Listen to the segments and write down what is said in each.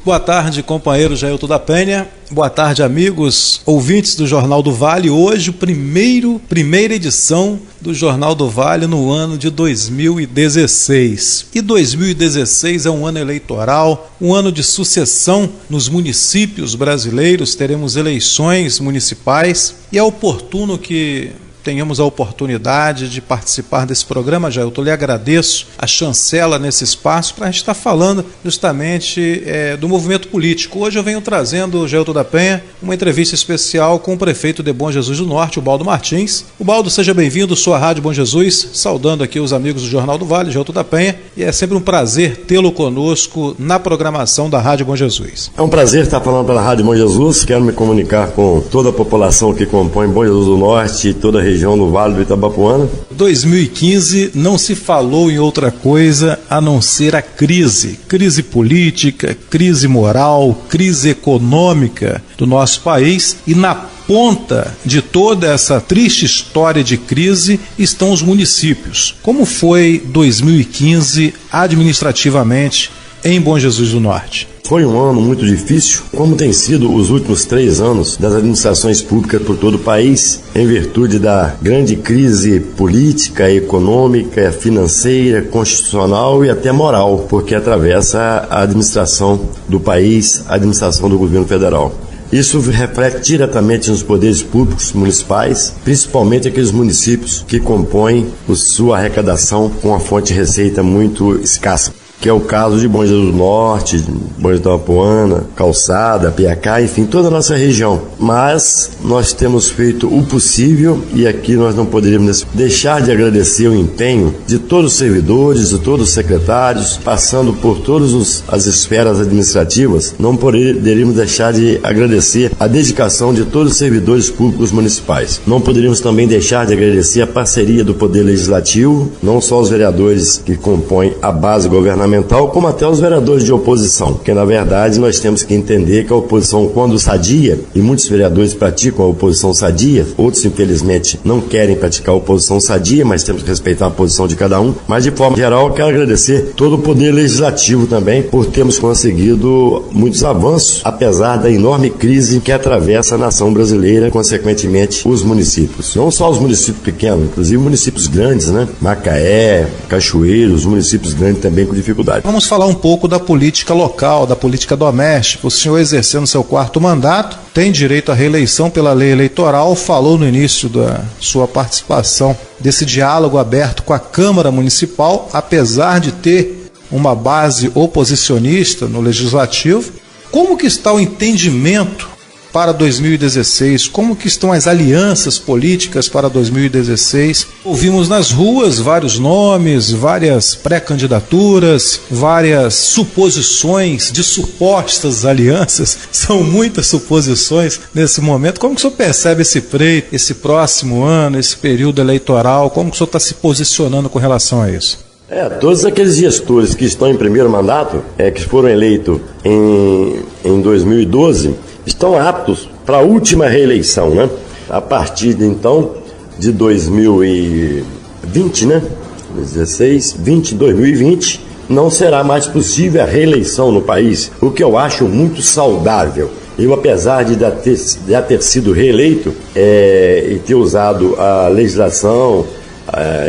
Boa tarde, companheiro Jailton da Penha. Boa tarde, amigos, ouvintes do Jornal do Vale. Hoje, primeira edição do Jornal do Vale no ano de 2016. E 2016 é um ano eleitoral, um ano de sucessão nos municípios brasileiros. Teremos eleições municipais e é oportuno que tenhamos a oportunidade de participar desse programa, Jailton. Eu lhe agradeço a chancela nesse espaço para a gente estar falando justamente do movimento político. Hoje eu venho trazendo, Jailton da Penha, uma entrevista especial com o prefeito de Bom Jesus do Norte, o Baldo Martins. O Baldo, seja bem-vindo, sua Rádio Bom Jesus, saudando aqui os amigos do Jornal do Vale, Jailton da Penha, e é sempre um prazer tê-lo conosco na programação da Rádio Bom Jesus. É um prazer estar falando pela Rádio Bom Jesus. Quero me comunicar com toda a população que compõe Bom Jesus do Norte e toda a região do Vale do Itabapoana. 2015 não se falou em outra coisa a não ser a crise política, crise moral, crise econômica do nosso país, e na ponta de toda essa triste história de crise estão os municípios. Como foi 2015 administrativamente em Bom Jesus do Norte? Foi um ano muito difícil, como tem sido os últimos 3 anos das administrações públicas por todo o país, em virtude da grande crise política, econômica, financeira, constitucional e até moral, porque atravessa a administração do país, a administração do governo federal. Isso reflete diretamente nos poderes públicos municipais, principalmente aqueles municípios que compõem sua arrecadação com uma fonte de receita muito escassa, que é o caso de Bom Jesus do Norte, Bom Jesus do Itabapoana, Calçada, Piacá, enfim, toda a nossa região. Mas nós temos feito o possível e aqui nós não poderíamos deixar de agradecer o empenho de todos os servidores, de todos os secretários, passando por todas as esferas administrativas. Não poderíamos deixar de agradecer a dedicação de todos os servidores públicos municipais. Não poderíamos também deixar de agradecer a parceria do Poder Legislativo, não só os vereadores que compõem a base governamental, como até os vereadores de oposição, porque na verdade nós temos que entender que a oposição, quando sadia, e muitos vereadores praticam a oposição sadia, outros infelizmente não querem praticar a oposição sadia, mas temos que respeitar a posição de cada um. Mas de forma geral, quero agradecer todo o Poder Legislativo também por termos conseguido muitos avanços, apesar da enorme crise que atravessa a nação brasileira, consequentemente os municípios. Não só os municípios pequenos, inclusive municípios grandes, né? Macaé, Cachoeiro, os municípios grandes também com dificuldade. Vamos falar um pouco da política local, da política doméstica. O senhor, exercendo seu 4º mandato, tem direito à reeleição pela lei eleitoral. Falou no início da sua participação desse diálogo aberto com a Câmara Municipal, apesar de ter uma base oposicionista no Legislativo. Como que está o entendimento para 2016? Como que estão as alianças políticas para 2016? Ouvimos nas ruas vários nomes, várias pré-candidaturas, várias suposições de supostas alianças. São muitas suposições nesse momento. Como que o senhor percebe esse próximo ano, esse período eleitoral? Como que o senhor está se posicionando com relação a isso? Todos aqueles gestores que estão em primeiro mandato, que foram eleitos em 2012, estão aptos para a última reeleição, né? A partir então de 2020, né? 16, 20, 2020, não será mais possível a reeleição no país, o que eu acho muito saudável. Eu, apesar de já ter sido reeleito e ter usado a legislação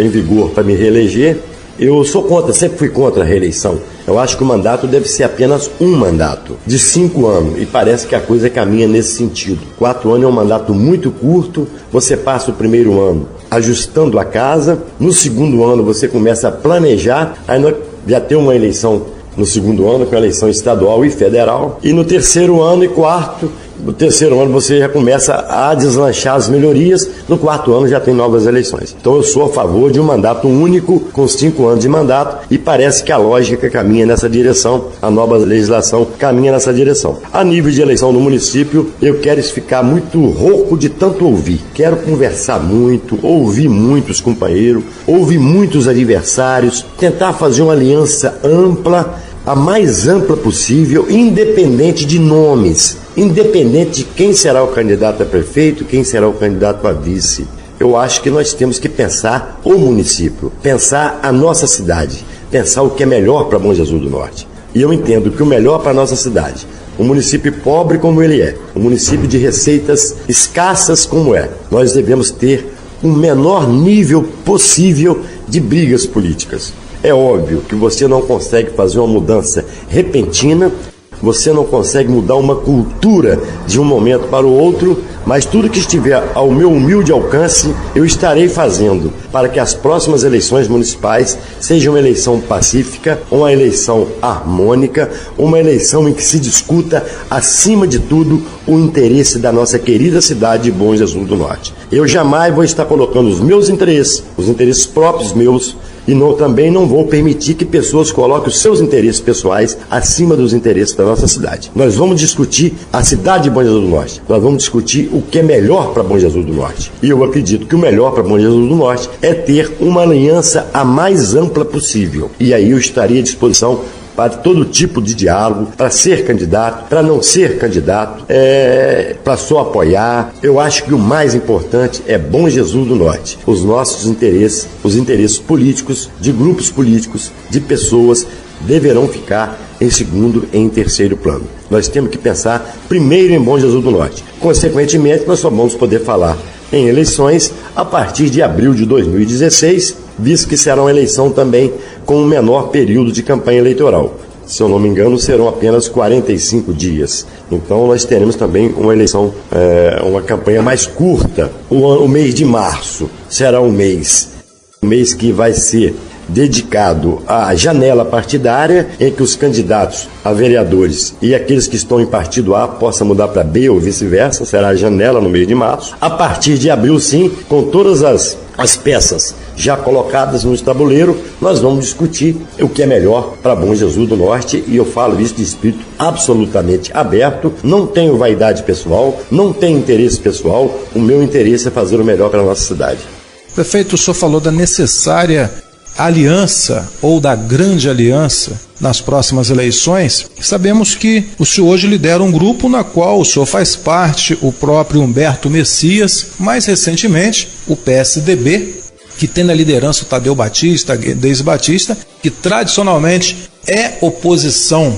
em vigor para me reeleger, eu sou contra, sempre fui contra a reeleição. Eu acho que o mandato deve ser apenas um mandato, de 5 anos, e parece que a coisa caminha nesse sentido. 4 anos é um mandato muito curto, você passa o primeiro ano ajustando a casa, no segundo ano você começa a planejar, aí já tem uma eleição no segundo ano, com a eleição estadual e federal, e no terceiro ano e quarto, no terceiro ano você já começa a deslanchar as melhorias, no 4º ano já tem novas eleições. Então eu sou a favor de um mandato único, com 5 anos de mandato, e parece que a lógica caminha nessa direção, a nova legislação caminha nessa direção. A nível de eleição no município, eu quero ficar muito rouco de tanto ouvir. Quero conversar muito, ouvir muitos companheiros, ouvir muitos adversários, tentar fazer uma aliança ampla, a mais ampla possível, independente de nomes, independente de quem será o candidato a prefeito, quem será o candidato a vice. Eu acho que nós temos que pensar o município, pensar a nossa cidade, pensar o que é melhor para Bom Jesus do Norte. E eu entendo que o melhor para a nossa cidade, um município pobre como ele é, um município de receitas escassas como é, nós devemos ter o menor nível possível de brigas políticas. É óbvio que você não consegue fazer uma mudança repentina, você não consegue mudar uma cultura de um momento para o outro, mas tudo que estiver ao meu humilde alcance, eu estarei fazendo para que as próximas eleições municipais sejam uma eleição pacífica, uma eleição harmônica, uma eleição em que se discuta, acima de tudo, o interesse da nossa querida cidade de Bom Jesus do Norte. Eu jamais vou estar colocando os meus interesses, os interesses próprios meus, e também não vou permitir que pessoas coloquem os seus interesses pessoais acima dos interesses da nossa cidade. Nós vamos discutir a cidade de Bom Jesus do Norte. Nós vamos discutir o que é melhor para Bom Jesus do Norte. E eu acredito que o melhor para Bom Jesus do Norte é ter uma aliança a mais ampla possível. E aí eu estaria à disposição para todo tipo de diálogo, para ser candidato, para não ser candidato, para só apoiar. Eu acho que o mais importante é Bom Jesus do Norte. Os nossos interesses, os interesses políticos, de grupos políticos, de pessoas, deverão ficar em segundo e em terceiro plano. Nós temos que pensar primeiro em Bom Jesus do Norte. Consequentemente, nós só vamos poder falar em eleições a partir de abril de 2016, visto que será uma eleição também com um menor período de campanha eleitoral. Se eu não me engano, serão apenas 45 dias. Então nós teremos também uma eleição, uma campanha mais curta. O mês de março será um mês que vai ser dedicado à janela partidária, em que os candidatos a vereadores e aqueles que estão em partido A possam mudar para B ou vice-versa, será a janela no mês de março. A partir de abril, sim, com todas as peças já colocadas no tabuleiro, nós vamos discutir o que é melhor para Bom Jesus do Norte, e eu falo isso de espírito absolutamente aberto, não tenho vaidade pessoal, não tenho interesse pessoal, o meu interesse é fazer o melhor para a nossa cidade. Prefeito, o senhor falou da necessária aliança ou da grande aliança nas próximas eleições. Sabemos que o senhor hoje lidera um grupo na qual o senhor faz parte, o próprio Humberto Messias, mais recentemente o PSDB, que tem na liderança o Tadeu Batista, Deise Batista, que tradicionalmente é oposição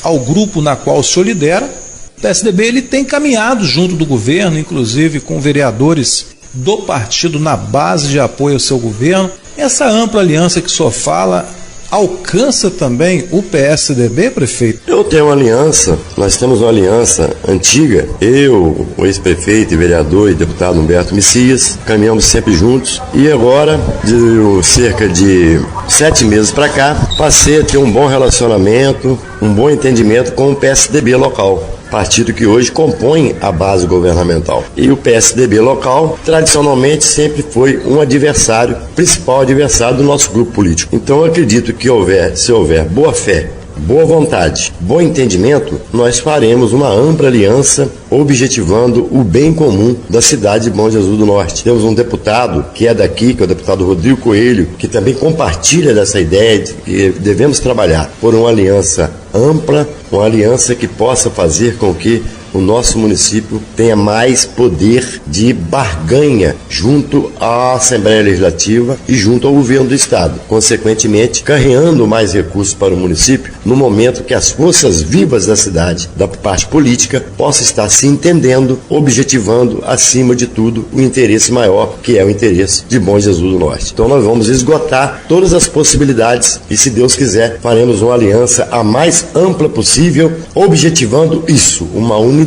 ao grupo na qual o senhor lidera. O PSDB ele tem caminhado junto do governo, inclusive com vereadores do partido na base de apoio ao seu governo. Essa ampla aliança que o senhor fala alcança também o PSDB, prefeito? Eu tenho uma aliança, nós temos uma aliança antiga, eu, o ex-prefeito e vereador e deputado Humberto Messias, caminhamos sempre juntos, e agora, de cerca de 7 meses para cá, passei a ter um bom relacionamento, um bom entendimento com o PSDB local, partido que hoje compõe a base governamental. E o PSDB local, tradicionalmente, sempre foi um adversário, principal adversário do nosso grupo político. Então eu acredito que se houver boa fé, boa vontade, bom entendimento, nós faremos uma ampla aliança objetivando o bem comum da cidade de Bom Jesus do Norte. Temos um deputado que é daqui, que é o deputado Rodrigo Coelho, que também compartilha dessa ideia de que devemos trabalhar por uma aliança ampla, uma aliança que possa fazer com que o nosso município tenha mais poder de barganha junto à Assembleia Legislativa e junto ao governo do Estado, consequentemente carreando mais recursos para o município no momento que as forças vivas da cidade, da parte política, possam estar se entendendo, objetivando acima de tudo o interesse maior, que é o interesse de Bom Jesus do Norte. Então nós vamos esgotar todas as possibilidades e, se Deus quiser, faremos uma aliança a mais ampla possível, objetivando isso, uma unidade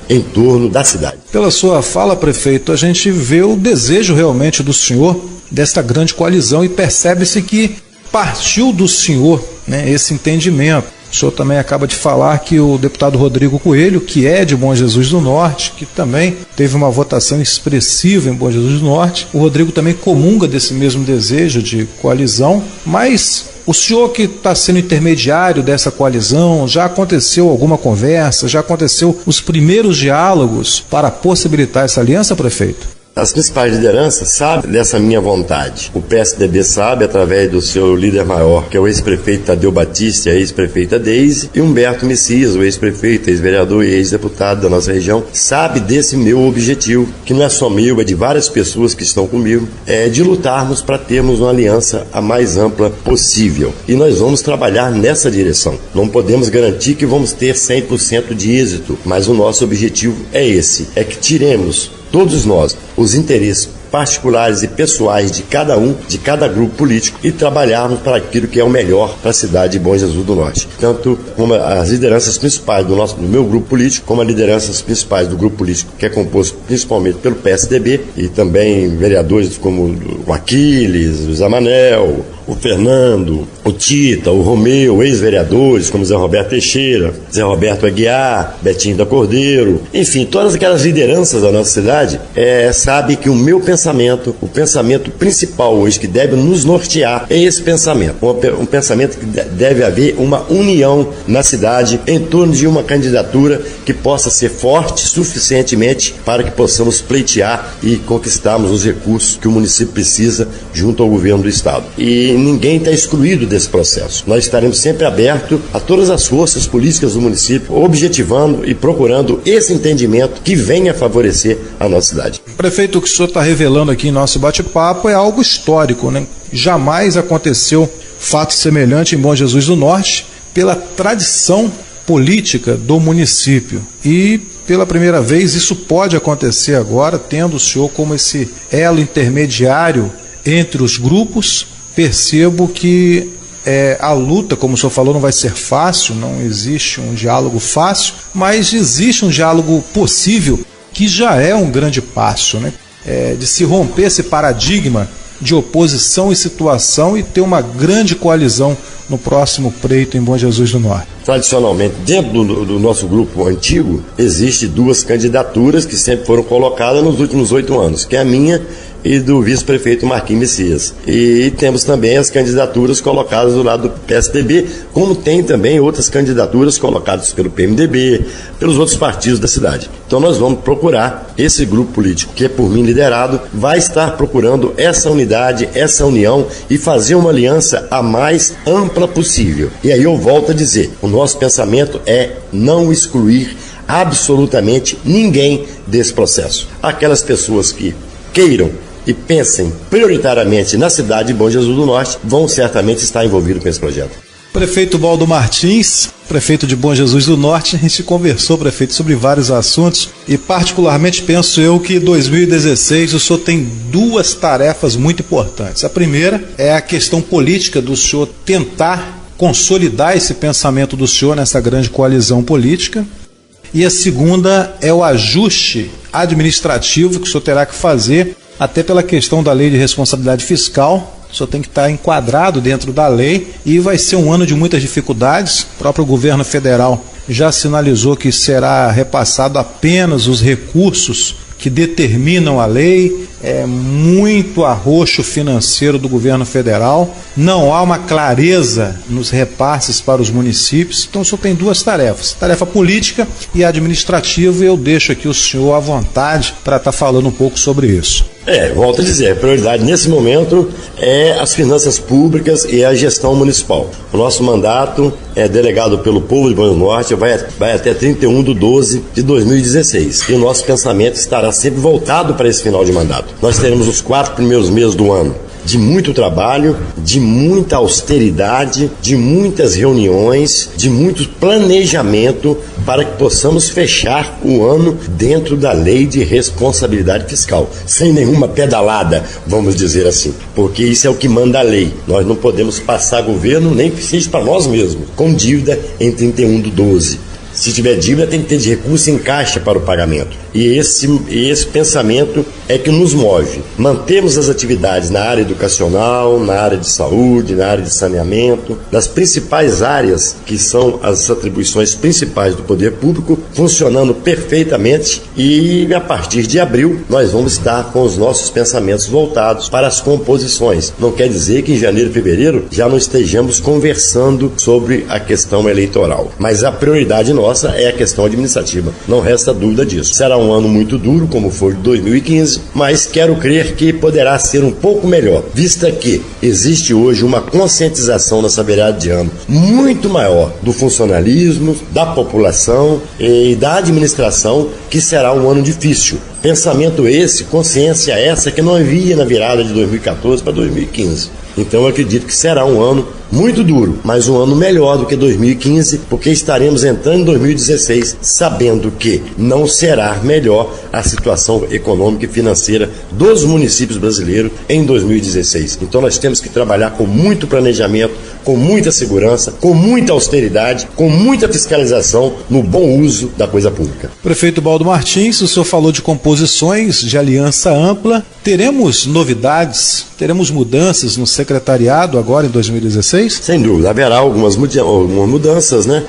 em torno da cidade. Pela sua fala, prefeito, a gente vê o desejo realmente do senhor desta grande coalizão e percebe-se que partiu do senhor, né, esse entendimento. O senhor também acaba de falar que o deputado Rodrigo Coelho, que é de Bom Jesus do Norte, que também teve uma votação expressiva em Bom Jesus do Norte, o Rodrigo também comunga desse mesmo desejo de coalizão, mas o senhor que está sendo intermediário dessa coalizão, já aconteceu alguma conversa, já aconteceu os primeiros diálogos para possibilitar essa aliança, prefeito? As principais lideranças sabem dessa minha vontade. O PSDB sabe, através do seu líder maior, que é o ex-prefeito Tadeu Batista e a ex-prefeita Deise, e Humberto Messias, o ex-prefeito, ex-vereador e ex-deputado da nossa região, sabe desse meu objetivo, que não é só meu, é de várias pessoas que estão comigo, é de lutarmos para termos uma aliança a mais ampla possível. E nós vamos trabalhar nessa direção. Não podemos garantir que vamos ter 100% de êxito, mas o nosso objetivo é esse, é que tiremos todos nós os interesses particulares e pessoais de cada um, de cada grupo político, e trabalharmos para aquilo que é o melhor para a cidade de Bom Jesus do Norte. Tanto como as lideranças principais do meu grupo político, como as lideranças principais do grupo político, que é composto principalmente pelo PSDB, e também vereadores como o Aquiles, o Zé Manel, o Fernando, o Tita, o Romeu, ex-vereadores como Zé Roberto Teixeira, Zé Roberto Aguiar, Betinho da Cordeiro, enfim, todas aquelas lideranças da nossa cidade sabem que o meu pensamento, o pensamento principal hoje que deve nos nortear é esse pensamento, um pensamento que deve haver uma união na cidade em torno de uma candidatura que possa ser forte suficientemente para que possamos pleitear e conquistarmos os recursos que o município precisa junto ao governo do estado. E ninguém está excluído desse processo. Nós estaremos sempre abertos a todas as forças políticas do município, objetivando e procurando esse entendimento que venha favorecer a nossa cidade. Prefeito, o que o senhor está revelando aqui em nosso bate-papo é algo histórico, né? Jamais aconteceu fato semelhante em Bom Jesus do Norte pela tradição política do município. E pela primeira vez isso pode acontecer agora, tendo o senhor como esse elo intermediário entre os grupos. Percebo que a luta, como o senhor falou, não vai ser fácil, não existe um diálogo fácil, mas existe um diálogo possível, que já é um grande passo, né? De se romper esse paradigma de oposição e situação e ter uma grande coalizão no próximo pleito em Bom Jesus do Norte. Tradicionalmente, dentro do nosso grupo antigo, existe duas candidaturas que sempre foram colocadas nos últimos 8 anos, que é a minha e do vice-prefeito Marquinhos Messias. E temos também as candidaturas colocadas do lado do PSDB, como tem também outras candidaturas colocadas pelo PMDB, pelos outros partidos da cidade. Então nós vamos procurar, esse grupo político, que é por mim liderado, vai estar procurando essa unidade, essa união e fazer uma aliança a mais ampla possível. E aí eu volto a dizer, o nosso pensamento é não excluir absolutamente ninguém desse processo. Aquelas pessoas que queiram e pensem prioritariamente na cidade de Bom Jesus do Norte vão certamente estar envolvidos com esse projeto. Prefeito Baldo Martins, prefeito de Bom Jesus do Norte, a gente conversou, prefeito, sobre vários assuntos e particularmente penso eu que em 2016 o senhor tem duas tarefas muito importantes. A primeira é a questão política do senhor tentar consolidar esse pensamento do senhor nessa grande coalizão política. E a segunda é o ajuste administrativo que o senhor terá que fazer, até pela questão da lei de responsabilidade fiscal. O senhor tem que estar enquadrado dentro da lei e vai ser um ano de muitas dificuldades. O próprio governo federal já sinalizou que será repassado apenas os recursos que determinam a lei. É muito arroxo financeiro do governo federal, não há uma clareza nos repasses para os municípios, então o senhor tem duas tarefas, tarefa política e administrativa, e eu deixo aqui o senhor à vontade para estar falando um pouco sobre isso. Volto a dizer, a prioridade nesse momento é as finanças públicas e a gestão municipal. O nosso mandato é delegado pelo povo de Bom Jesus do Norte, vai até 31/12/2016. E o nosso pensamento estará sempre voltado para esse final de mandato. Nós teremos os 4 primeiros meses do ano de muito trabalho, de muita austeridade, de muitas reuniões, de muito planejamento para que possamos fechar o ano dentro da lei de responsabilidade fiscal, sem nenhuma pedalada, vamos dizer assim, porque isso é o que manda a lei. Nós não podemos passar governo, nem que seja para nós mesmos, com dívida em 31/12. Se tiver dívida, tem que ter de recurso em caixa para o pagamento. E esse pensamento é que nos move. Mantemos as atividades na área educacional, na área de saúde, na área de saneamento, nas principais áreas que são as atribuições principais do poder público, funcionando perfeitamente, e a partir de abril nós vamos estar com os nossos pensamentos voltados para as composições. Não quer dizer que em janeiro e fevereiro já não estejamos conversando sobre a questão eleitoral, mas a prioridade nossa nossa é a questão administrativa, não resta dúvida disso. Será um ano muito duro, como foi de 2015, mas quero crer que poderá ser um pouco melhor, vista que existe hoje uma conscientização nessa virada de ano muito maior do funcionalismo, da população e da administração, que será um ano difícil. Pensamento esse, consciência essa que não havia na virada de 2014 para 2015. Então eu acredito que será um ano muito duro, mas um ano melhor do que 2015, porque estaremos entrando em 2016 sabendo que não será melhor a situação econômica e financeira dos municípios brasileiros em 2016. Então nós temos que trabalhar com muito planejamento, com muita segurança, com muita austeridade, com muita fiscalização no bom uso da coisa pública. Prefeito Baldo Martins, o senhor falou de composições de aliança ampla. Teremos novidades, teremos mudanças no secretariado agora em 2016? Sem dúvida, haverá algumas mudanças, né?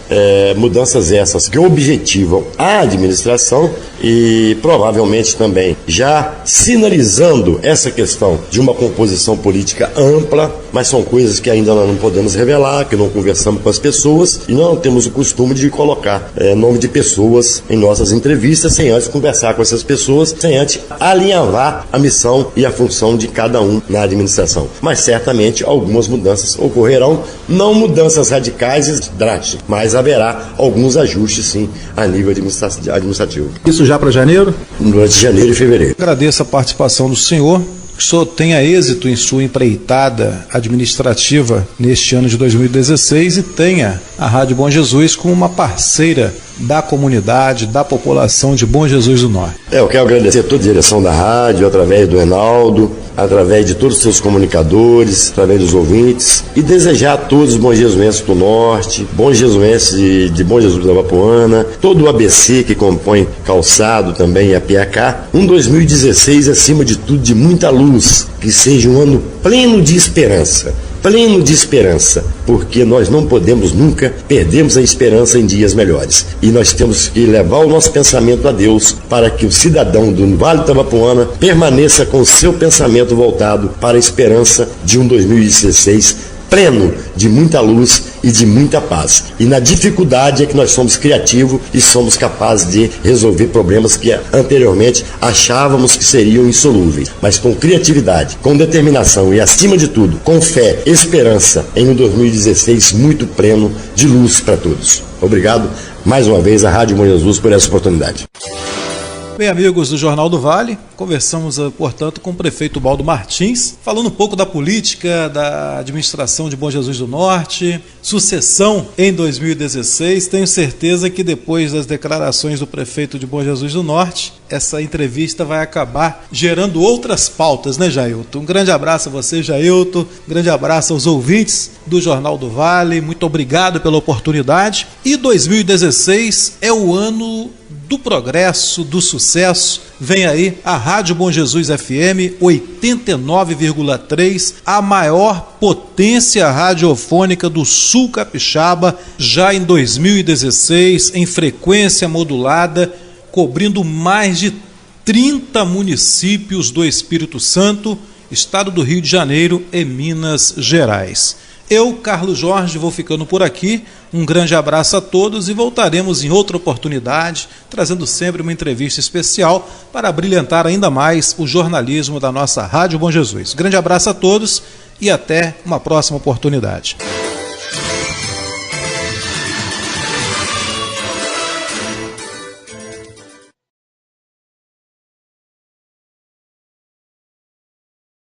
Mudanças essas que objetivam a administração e provavelmente também já sinalizando essa questão de uma composição política ampla, mas são coisas que ainda nós não podemos revelar, que não conversamos com as pessoas e não temos o costume de colocar nome de pessoas em nossas entrevistas sem antes conversar com essas pessoas, sem antes alinhavar a missão e a função de cada um na administração. Mas certamente algumas mudanças ocorrerão, não mudanças radicais e drásticas, mas haverá alguns ajustes sim a nível administrativo. Isso já para janeiro? Durante janeiro e fevereiro. Agradeço a participação do senhor. Que o senhor tenha êxito em sua empreitada administrativa neste ano de 2016 e tenha a Rádio Bom Jesus como uma parceira da comunidade, da população de Bom Jesus do Norte. Eu quero agradecer a toda a direção da rádio, através do Reinaldo, através de todos os seus comunicadores, através dos ouvintes, e desejar a todos os bons jesuenses do Norte, bons jesuenses de Bom Jesus da Vapuana, todo o ABC que compõe Calçado também e a Piacá, um 2016 acima de tudo de muita luz, que seja um ano pleno de esperança, porque nós não podemos nunca perdermos a esperança em dias melhores. E nós temos que levar o nosso pensamento a Deus para que o cidadão do Vale do Tabapuana permaneça com o seu pensamento voltado para a esperança de um 2016 pleno de muita luz e de muita paz. E na dificuldade é que nós somos criativos e somos capazes de resolver problemas que anteriormente achávamos que seriam insolúveis. Mas com criatividade, com determinação e, acima de tudo, com fé, esperança em um 2016 muito pleno de luz para todos. Obrigado mais uma vez à Rádio Bom Jesus por essa oportunidade. Bem, amigos do Jornal do Vale, conversamos, portanto, com o prefeito Baldo Martins, falando um pouco da política, da administração de Bom Jesus do Norte, sucessão em 2016. Tenho certeza que depois das declarações do prefeito de Bom Jesus do Norte, essa entrevista vai acabar gerando outras pautas, né, Jailton? Um grande abraço a você, Jailton, um grande abraço aos ouvintes do Jornal do Vale, muito obrigado pela oportunidade. E 2016 é o ano do progresso, do sucesso. Vem aí a Rádio Bom Jesus FM 89,3, a maior potência radiofônica do Sul Capixaba, já em 2016, em frequência modulada, cobrindo mais de 30 municípios do Espírito Santo, estado do Rio de Janeiro e Minas Gerais. Eu, Carlos Jorge, vou ficando por aqui. Um grande abraço a todos e voltaremos em outra oportunidade, trazendo sempre uma entrevista especial para brilhantar ainda mais o jornalismo da nossa Rádio Bom Jesus. Grande abraço a todos e até uma próxima oportunidade.